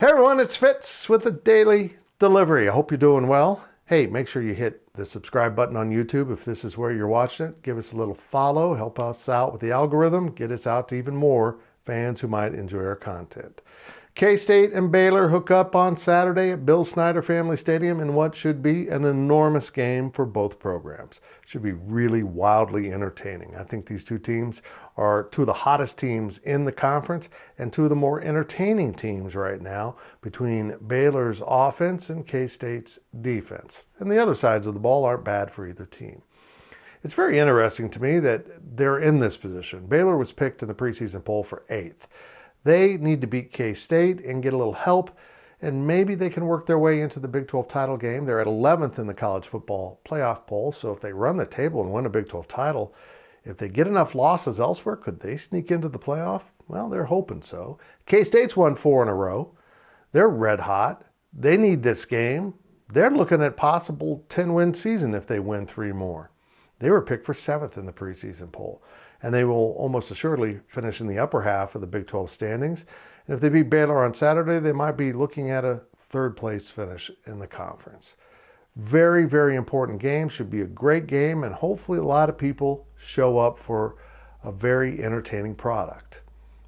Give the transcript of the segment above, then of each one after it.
Hey everyone, it's Fitz with the Daily Delivery. I hope you're doing well. Hey, make sure you hit the subscribe button on YouTube if this is where you're watching it. Give us a little follow, help us out with the algorithm, get us out to even more fans who might enjoy our content. K-State and Baylor hook up on Saturday at Bill Snyder Family Stadium in what should be an enormous game for both programs. Should be really wildly entertaining. I think these two teams are two of the hottest teams in the conference and two of the more entertaining teams right now between Baylor's offense and K-State's defense. And the other sides of the ball aren't bad for either team. It's very interesting to me that they're in this position. Baylor was picked in the preseason poll for 8th. They need to beat K-State and get a little help, and maybe they can work their way into the Big 12 title game. They're at 11th in the college football playoff poll, so if they run the table and win a Big 12 title, if they get enough losses elsewhere, could they sneak into the playoff? Well, they're hoping so. K-State's won 4 in a row. They're red hot. They need this game. They're looking at possible 10-win season if they win 3 more. They were picked for 7th in the preseason poll, and they will almost assuredly finish in the upper half of the Big 12 standings. And if they beat Baylor on Saturday, they might be looking at a 3rd place finish in the conference. Very, very important game. Should be a great game, and hopefully a lot of people show up for a very entertaining product.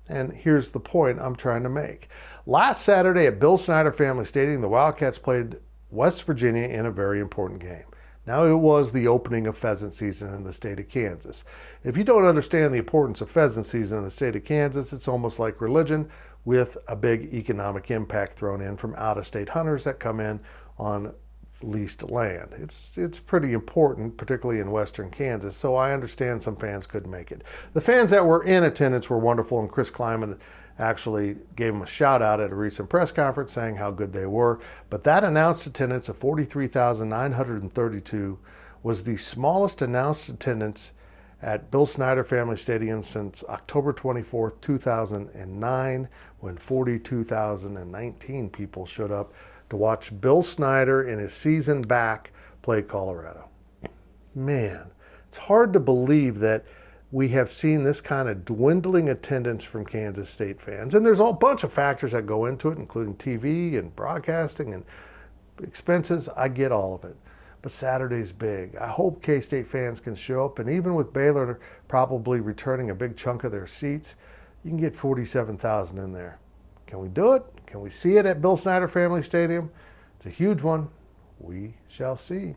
And here's the point I'm trying to make. Last Saturday at Bill Snyder Family Stadium, the Wildcats played West Virginia in a very important game. Now, it was the opening of pheasant season in the state of Kansas. If you don't understand the importance of pheasant season in the state of Kansas, it's almost like religion with a big economic impact thrown in from out-of-state hunters that come in on leased land. It's pretty important, particularly in western Kansas, so I understand some fans couldn't make it. The fans that were in attendance were wonderful, and Chris Kleiman actually gave them a shout out at a recent press conference saying how good they were. But that announced attendance of 43,932 was the smallest announced attendance at Bill Snyder Family Stadium since October 24th, 2009, when 42,019 people showed up to watch Bill Snyder in his season back play Colorado. Man, it's hard to believe that we have seen this kind of dwindling attendance from Kansas State fans. And there's a bunch of factors that go into it, including TV and broadcasting and expenses. I get all of it. But Saturday's big. I hope K-State fans can show up. And even with Baylor probably returning a big chunk of their seats, you can get 47,000 in there. Can we do it? Can we see it at Bill Snyder Family Stadium? It's a huge one. We shall see.